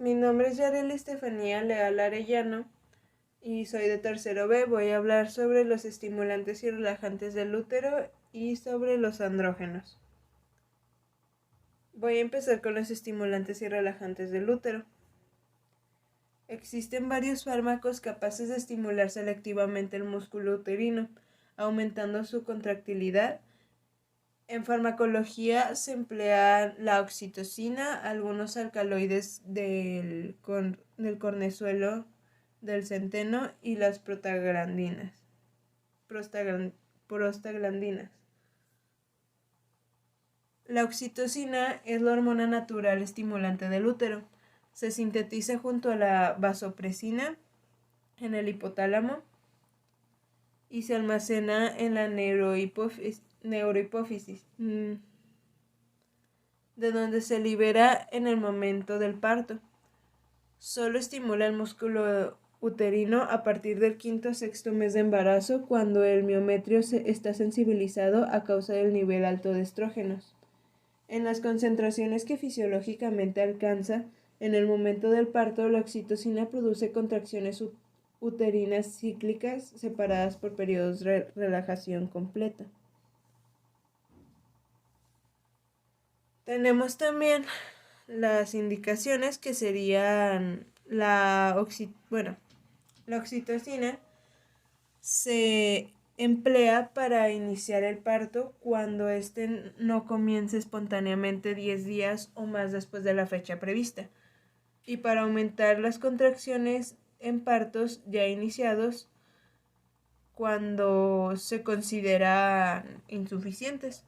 Mi nombre es Yareli Estefanía Leal Arellano y soy de tercero B. Voy a hablar sobre los estimulantes y relajantes del útero y sobre los andrógenos. Voy a empezar con los estimulantes y relajantes del útero. Existen varios fármacos capaces de estimular selectivamente el músculo uterino, aumentando su contractilidad. En farmacología se emplea la oxitocina, algunos alcaloides del cornezuelo del centeno y las prostaglandinas. La oxitocina es la hormona natural estimulante del útero. Se sintetiza junto a la vasopresina en el hipotálamo y se almacena en la neurohipófisis, de donde se libera en el momento del parto. Solo estimula el músculo uterino a partir del quinto o sexto mes de embarazo, cuando el miometrio está sensibilizado a causa del nivel alto de estrógenos. En las concentraciones que fisiológicamente alcanza en el momento del parto, la oxitocina produce contracciones uterinas cíclicas separadas por periodos de relajación completa. Tenemos también las indicaciones, que serían la oxitocina se emplea para iniciar el parto cuando éste no comience espontáneamente 10 días o más después de la fecha prevista, y para aumentar las contracciones en partos ya iniciados cuando se consideran insuficientes.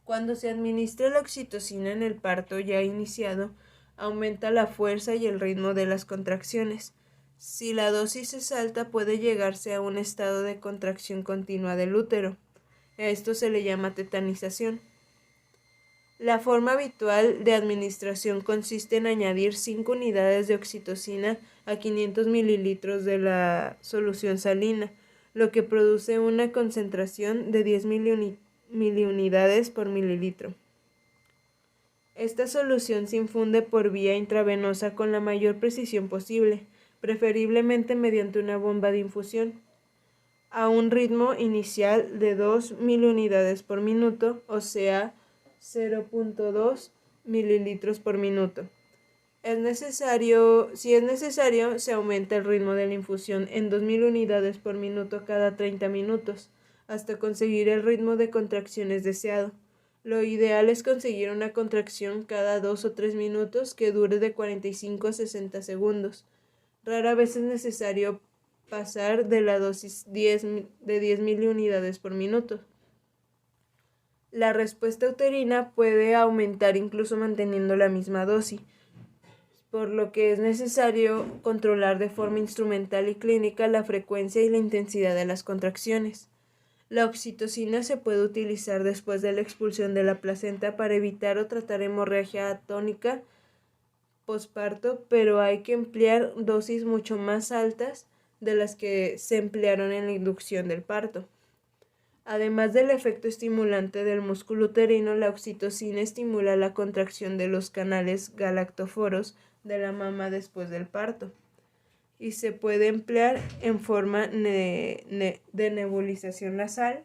Cuando se administra la oxitocina en el parto ya iniciado, aumenta la fuerza y el ritmo de las contracciones. Si la dosis es alta, puede llegarse a un estado de contracción continua del útero. A esto se le llama tetanización. La forma habitual de administración consiste en añadir 5 unidades de oxitocina a 500 mililitros de la solución salina, lo que produce una concentración de 10 miliunidades por mililitro. Esta solución se infunde por vía intravenosa con la mayor precisión posible, preferiblemente mediante una bomba de infusión, a un ritmo inicial de 2 miliunidades por minuto, o sea, 0.2 mililitros por minuto. Si es necesario, se aumenta el ritmo de la infusión en 2000 unidades por minuto cada 30 minutos, hasta conseguir el ritmo de contracciones deseado. Lo ideal es conseguir una contracción cada 2 o 3 minutos que dure de 45 a 60 segundos. Rara vez es necesario pasar de la dosis de 10 miliunidades por minuto. La respuesta uterina puede aumentar incluso manteniendo la misma dosis, por lo que es necesario controlar de forma instrumental y clínica la frecuencia y la intensidad de las contracciones. La oxitocina se puede utilizar después de la expulsión de la placenta para evitar o tratar hemorragia atónica posparto, pero hay que emplear dosis mucho más altas de las que se emplearon en la inducción del parto. Además del efecto estimulante del músculo uterino, la oxitocina estimula la contracción de los canales galactóforos de la mama después del parto, y se puede emplear en forma de nebulización nasal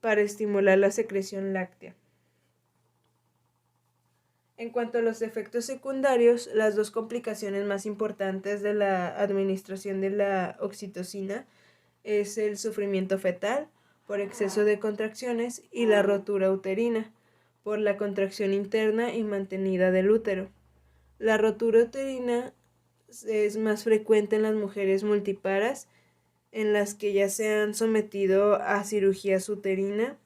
para estimular la secreción láctea. En cuanto a los efectos secundarios, las dos complicaciones más importantes de la administración de la oxitocina es el sufrimiento fetal por exceso de contracciones y la rotura uterina por la contracción interna y mantenida del útero. La rotura uterina es más frecuente en las mujeres multiparas, en las que ya se han sometido a cirugías uterina,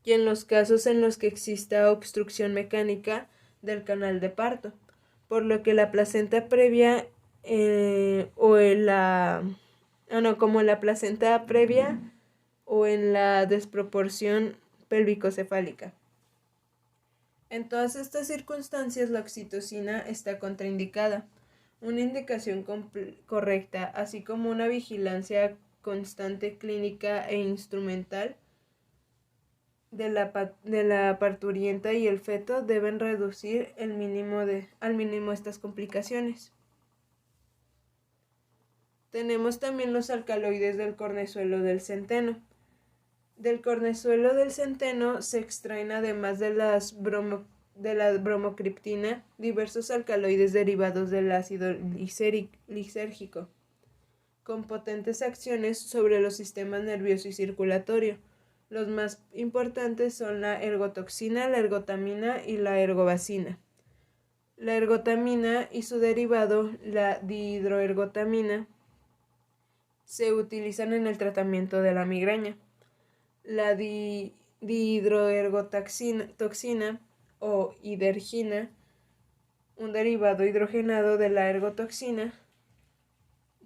y en los casos en los que exista obstrucción mecánica del canal de parto, por lo que la placenta previa como la placenta previa o en la desproporción pélvico-cefálica. En todas estas circunstancias, la oxitocina está contraindicada. Una indicación correcta, así como una vigilancia constante clínica e instrumental, de la parturienta y el feto deben reducir al mínimo estas complicaciones. Tenemos también los alcaloides del cornezuelo del centeno. Del cornezuelo del centeno se extraen, además de la bromocriptina, diversos alcaloides derivados del ácido lisérgico, con potentes acciones sobre los sistemas nervioso y circulatorio. Los más importantes son la ergotoxina, la ergotamina y la ergobacina. La ergotamina y su derivado, la dihidroergotamina, se utilizan en el tratamiento de la migraña. La dihidroergotoxina o hidergina, un derivado hidrogenado de la ergotoxina,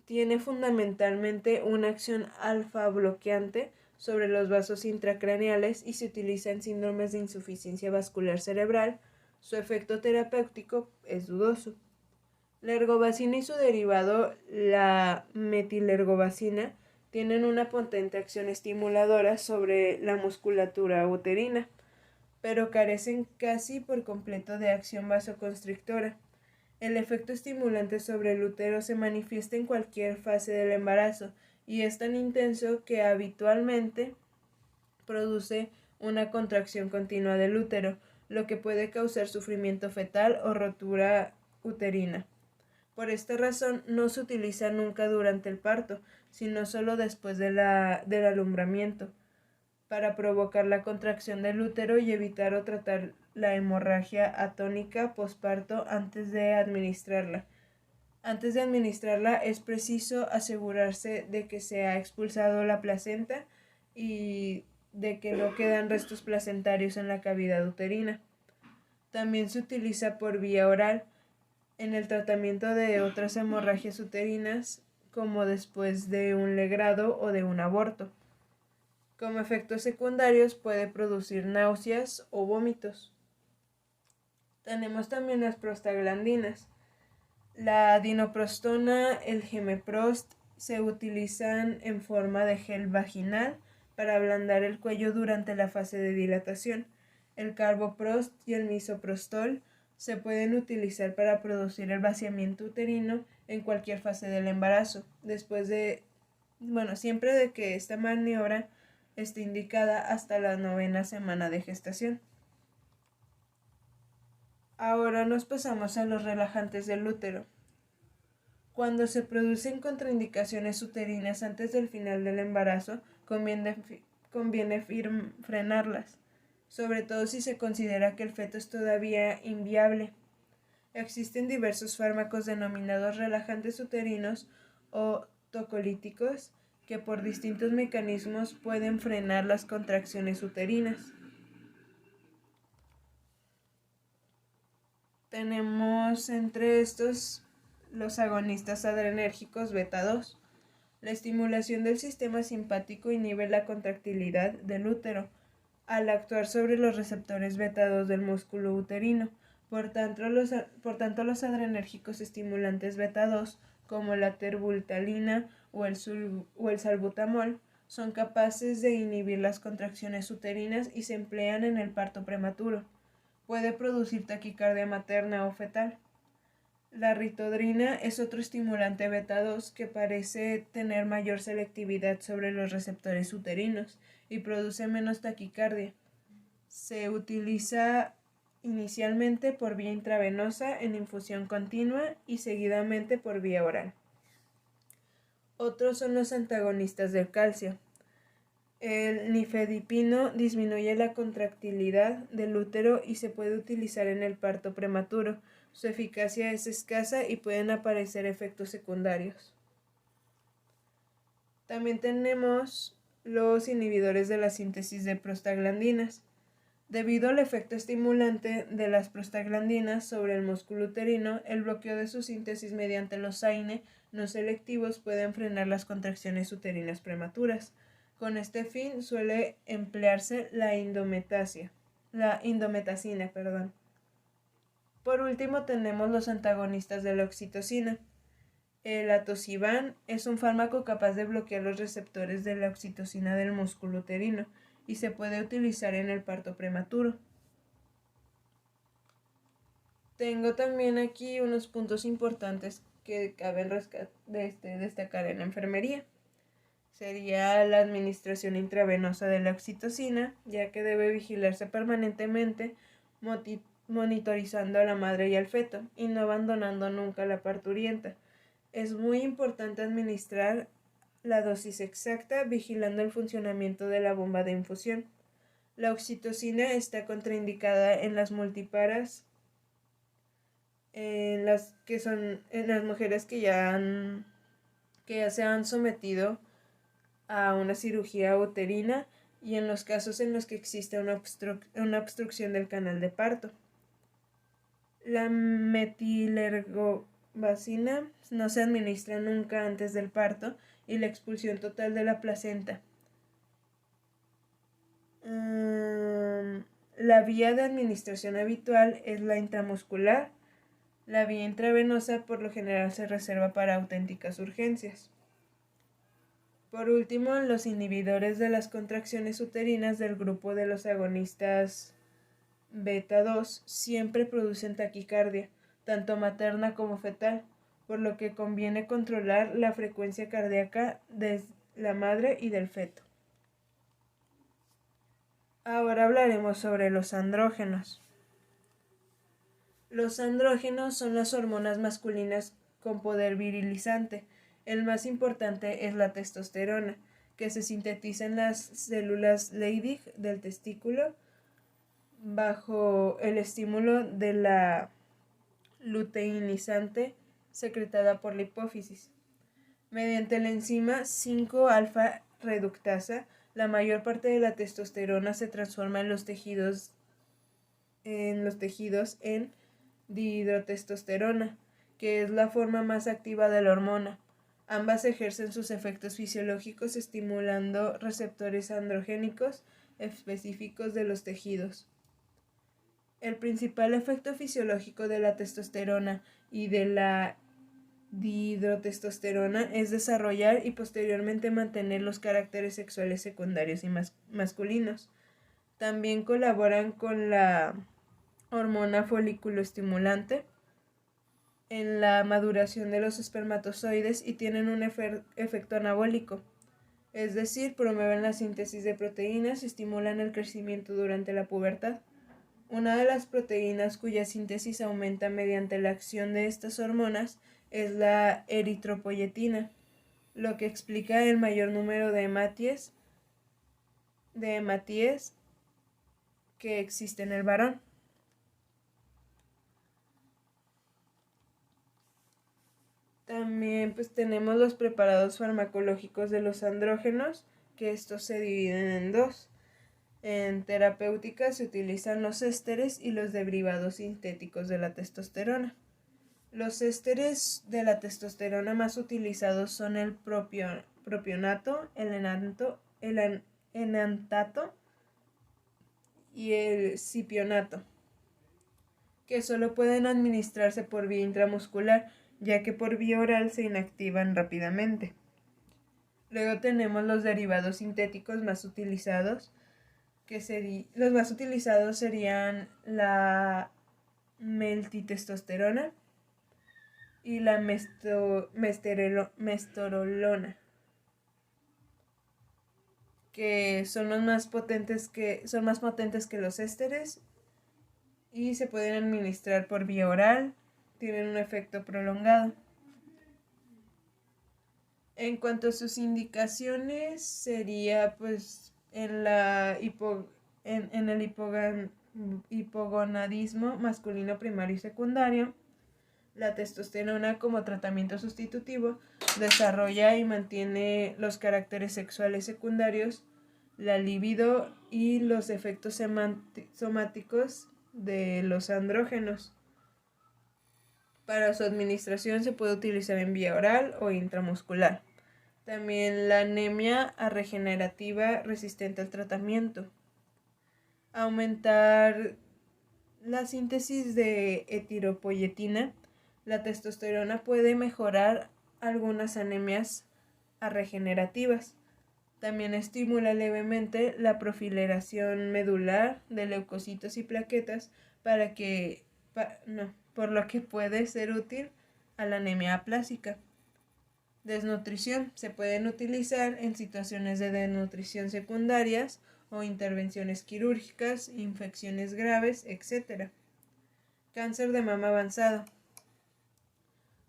tiene fundamentalmente una acción alfa bloqueante sobre los vasos intracraneales y se utiliza en síndromes de insuficiencia vascular cerebral. Su efecto terapéutico es dudoso. La ergobacina y su derivado, la metilergobacina, tienen una potente acción estimuladora sobre la musculatura uterina, pero carecen casi por completo de acción vasoconstrictora. El efecto estimulante sobre el útero se manifiesta en cualquier fase del embarazo y es tan intenso que habitualmente produce una contracción continua del útero, lo que puede causar sufrimiento fetal o rotura uterina. Por esta razón no se utiliza nunca durante el parto, sino solo después del alumbramiento, para provocar la contracción del útero y evitar o tratar la hemorragia atónica posparto antes de administrarla. Antes de administrarla es preciso asegurarse de que se ha expulsado la placenta y de que no quedan restos placentarios en la cavidad uterina. También se utiliza por vía oral en el tratamiento de otras hemorragias uterinas, como después de un legrado o de un aborto. Como efectos secundarios puede producir náuseas o vómitos. Tenemos también las prostaglandinas. La dinoprostona, el gemeprost se utilizan en forma de gel vaginal para ablandar el cuello durante la fase de dilatación. El carboprost y el misoprostol se pueden utilizar para producir el vaciamiento uterino en cualquier fase del embarazo, siempre de que esta maniobra esté indicada hasta la 9ª semana de gestación. Ahora nos pasamos a los relajantes del útero. Cuando se producen contraindicaciones uterinas antes del final del embarazo, conviene frenarlas, sobre todo si se considera que el feto es todavía inviable. Existen diversos fármacos denominados relajantes uterinos o tocolíticos que por distintos mecanismos pueden frenar las contracciones uterinas. Tenemos entre estos los agonistas adrenérgicos beta 2. La estimulación del sistema simpático inhibe la contractilidad del útero al actuar sobre los receptores beta 2 del músculo uterino. Por tanto, los adrenérgicos estimulantes beta 2, como la terbutaline o el salbutamol, son capaces de inhibir las contracciones uterinas y se emplean en el parto prematuro. Puede producir taquicardia materna o fetal. La ritodrina es otro estimulante beta 2 que parece tener mayor selectividad sobre los receptores uterinos y produce menos taquicardia. Se utiliza inicialmente por vía intravenosa en infusión continua y seguidamente por vía oral. Otros son los antagonistas del calcio. El nifedipino disminuye la contractilidad del útero y se puede utilizar en el parto prematuro. Su eficacia es escasa y pueden aparecer efectos secundarios. También tenemos los inhibidores de la síntesis de prostaglandinas. Debido al efecto estimulante de las prostaglandinas sobre el músculo uterino, el bloqueo de su síntesis mediante los AINE no selectivos pueden frenar las contracciones uterinas prematuras. Con este fin suele emplearse la indometacina. Por último tenemos los antagonistas de la oxitocina. El atosiban es un fármaco capaz de bloquear los receptores de la oxitocina del músculo uterino y se puede utilizar en el parto prematuro. Tengo también aquí unos puntos importantes que caben destacar en la enfermería. Sería la administración intravenosa de la oxitocina, ya que debe vigilarse permanentemente, monitorizando a la madre y al feto, y no abandonando nunca a la parturienta. Es muy importante administrar la dosis exacta, vigilando el funcionamiento de la bomba de infusión. La oxitocina está contraindicada en las multiparas, en las mujeres que ya se han sometido a una cirugía uterina y en los casos en los que existe una obstrucción del canal de parto. La metilergobacina no se administra nunca antes del parto y la expulsión total de la placenta. La vía de administración habitual es la intramuscular. La vía intravenosa por lo general se reserva para auténticas urgencias. Por último, los inhibidores de las contracciones uterinas del grupo de los agonistas beta 2 siempre producen taquicardia, tanto materna como fetal, por lo que conviene controlar la frecuencia cardíaca de la madre y del feto. Ahora hablaremos sobre los andrógenos. Los andrógenos son las hormonas masculinas con poder virilizante. El más importante es la testosterona, que se sintetiza en las células Leydig del testículo bajo el estímulo de la luteinizante secretada por la hipófisis. Mediante la enzima 5-alfa reductasa, la mayor parte de la testosterona se transforma en los tejidos en dihidrotestosterona, que es la forma más activa de la hormona. Ambas ejercen sus efectos fisiológicos estimulando receptores androgénicos específicos de los tejidos. El principal efecto fisiológico de la testosterona y de la dihidrotestosterona es desarrollar y posteriormente mantener los caracteres sexuales secundarios y masculinos. También colaboran con la hormona folículo estimulante en la maduración de los espermatozoides y tienen un efecto anabólico, es decir, promueven la síntesis de proteínas y estimulan el crecimiento durante la pubertad. Una de las proteínas cuya síntesis aumenta mediante la acción de estas hormonas es la eritropoyetina, lo que explica el mayor número de hematíes que existe en el varón. También tenemos los preparados farmacológicos de los andrógenos, que estos se dividen en dos. En terapéutica se utilizan los ésteres y los derivados sintéticos de la testosterona. Los ésteres de la testosterona más utilizados son el propionato, el enantato y el cipionato, que solo pueden administrarse por vía intramuscular, ya que por vía oral se inactivan rápidamente. Luego tenemos los derivados sintéticos más utilizados, los más utilizados serían la meltitestosterona y la mestorolona, que son más potentes que los ésteres y se pueden administrar por vía oral, tienen un efecto prolongado. En cuanto a sus indicaciones, sería en el hipogonadismo masculino primario y secundario. La testosterona como tratamiento sustitutivo desarrolla y mantiene los caracteres sexuales secundarios, la libido y los efectos somáticos de los andrógenos. Para su administración se puede utilizar en vía oral o intramuscular. También la anemia regenerativa resistente al tratamiento. Aumentar la síntesis de eritropoyetina. La testosterona puede mejorar algunas anemias regenerativas. También estimula levemente la proliferación medular de leucocitos y plaquetas por lo que puede ser útil a la anemia aplásica. Desnutrición. Se pueden utilizar en situaciones de desnutrición secundarias o intervenciones quirúrgicas, infecciones graves, etc. Cáncer de mama avanzado.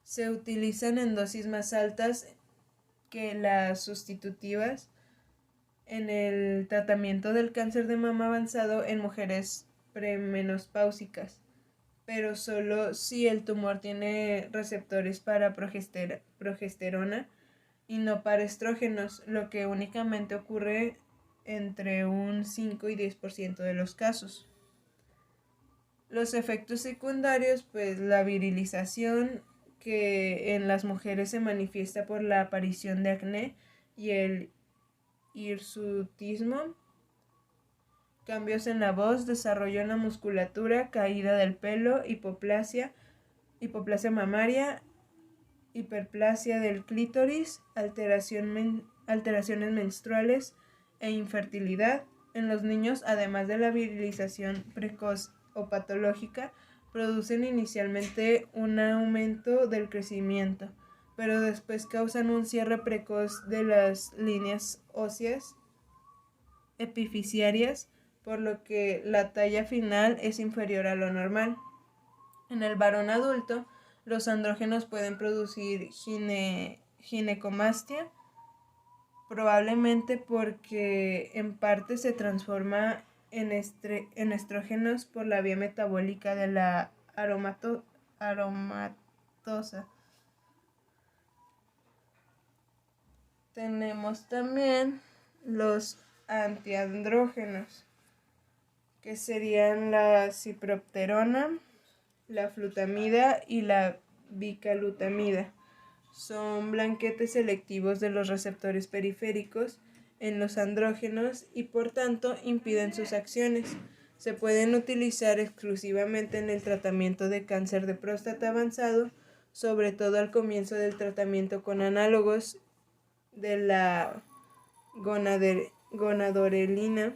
Se utilizan en dosis más altas que las sustitutivas en el tratamiento del cáncer de mama avanzado en mujeres premenopáusicas, pero solo si el tumor tiene receptores para progesterona y no para estrógenos, lo que únicamente ocurre entre un 5 y 10% de los casos. Los efectos secundarios, pues la virilización, que en las mujeres se manifiesta por la aparición de acné y el hirsutismo, cambios en la voz, desarrollo en la musculatura, caída del pelo, hipoplasia mamaria, hiperplasia del clítoris, alteraciones menstruales e infertilidad. En los niños, además de la virilización precoz o patológica, producen inicialmente un aumento del crecimiento, pero después causan un cierre precoz de las líneas óseas epifisiarias, por lo que la talla final es inferior a lo normal. En el varón adulto, los andrógenos pueden producir ginecomastia, probablemente porque en parte se transforma en estrógenos por la vía metabólica de la aromatosa. Tenemos también los antiandrógenos, que serían la cipropterona, la flutamida y la bicalutamida. Son blanquetes selectivos de los receptores periféricos en los andrógenos y por tanto impiden sus acciones. Se pueden utilizar exclusivamente en el tratamiento de cáncer de próstata avanzado, sobre todo al comienzo del tratamiento con análogos de la gonadorelina,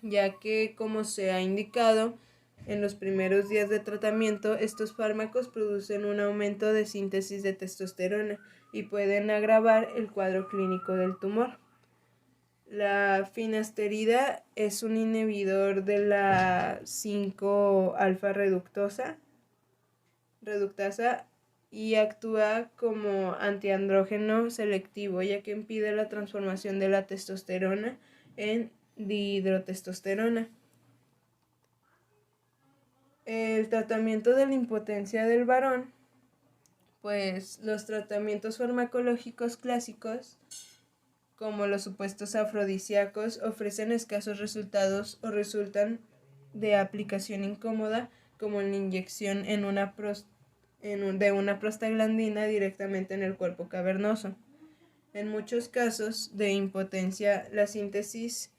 ya que, como se ha indicado, en los primeros días de tratamiento, estos fármacos producen un aumento de síntesis de testosterona y pueden agravar el cuadro clínico del tumor. La finasterida es un inhibidor de la 5-alfa reductasa y actúa como antiandrógeno selectivo, ya que impide la transformación de la testosterona en dihidrotestosterona. El tratamiento de la impotencia del varón, pues los tratamientos farmacológicos clásicos, como los supuestos afrodisíacos, ofrecen escasos resultados o resultan de aplicación incómoda, como la inyección de una prostaglandina directamente en el cuerpo cavernoso. En muchos casos de impotencia, la síntesis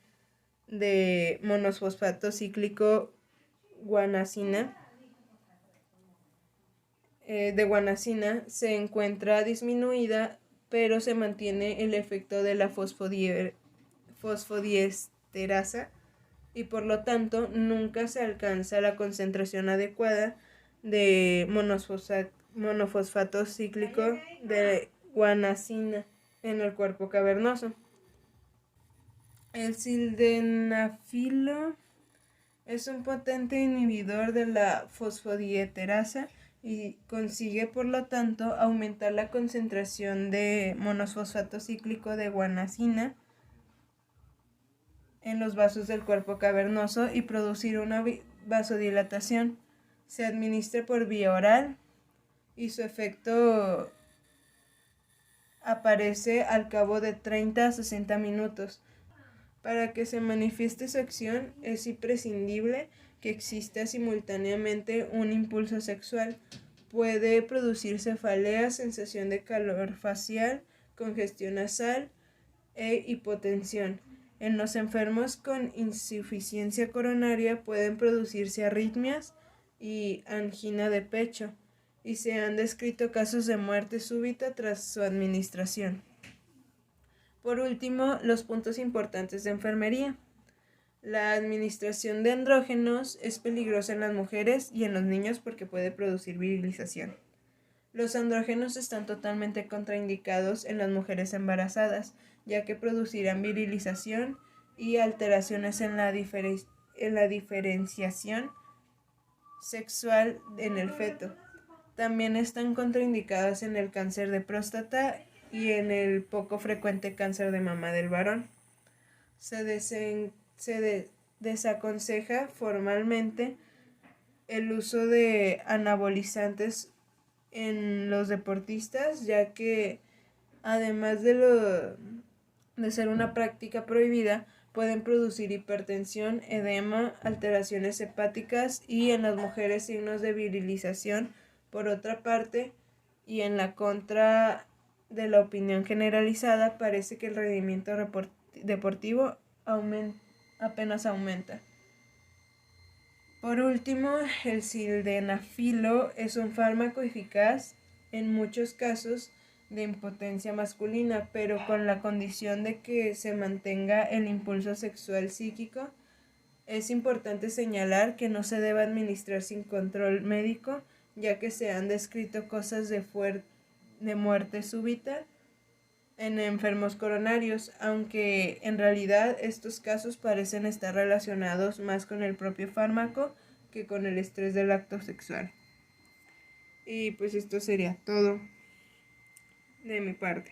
de monosfosfato cíclico guanacina se encuentra disminuida, pero se mantiene el efecto de la fosfodiesterasa y por lo tanto nunca se alcanza la concentración adecuada de monofosfato cíclico de guanacina en el cuerpo cavernoso. El sildenafilo es un potente inhibidor de la fosfodiesterasa y consigue, por lo tanto, aumentar la concentración de monosfosfato cíclico de guanacina en los vasos del cuerpo cavernoso y producir una vasodilatación. Se administra por vía oral y su efecto aparece al cabo de 30 a 60 minutos. Para que se manifieste su acción es imprescindible que exista simultáneamente un impulso sexual. Puede producir cefalea, sensación de calor facial, congestión nasal e hipotensión. En los enfermos con insuficiencia coronaria pueden producirse arritmias y angina de pecho, y se han descrito casos de muerte súbita tras su administración. Por último, los puntos importantes de enfermería. La administración de andrógenos es peligrosa en las mujeres y en los niños porque puede producir virilización. Los andrógenos están totalmente contraindicados en las mujeres embarazadas, ya que producirán virilización y alteraciones en la diferenciación sexual en el feto. También están contraindicadas en el cáncer de próstata y en el poco frecuente cáncer de mama del varón. Se desaconseja formalmente el uso de anabolizantes en los deportistas, ya que además de ser una práctica prohibida, pueden producir hipertensión, edema, alteraciones hepáticas y en las mujeres signos de virilización. Por otra parte, y en la contra de la opinión generalizada, parece que el rendimiento deportivo apenas aumenta. Por último, el sildenafilo es un fármaco eficaz en muchos casos de impotencia masculina, pero con la condición de que se mantenga el impulso sexual psíquico. Es importante señalar que no se debe administrar sin control médico, ya que se han descrito casos de muerte súbita en enfermos coronarios, aunque en realidad estos casos parecen estar relacionados más con el propio fármaco que con el estrés del acto sexual. Y pues esto sería todo de mi parte.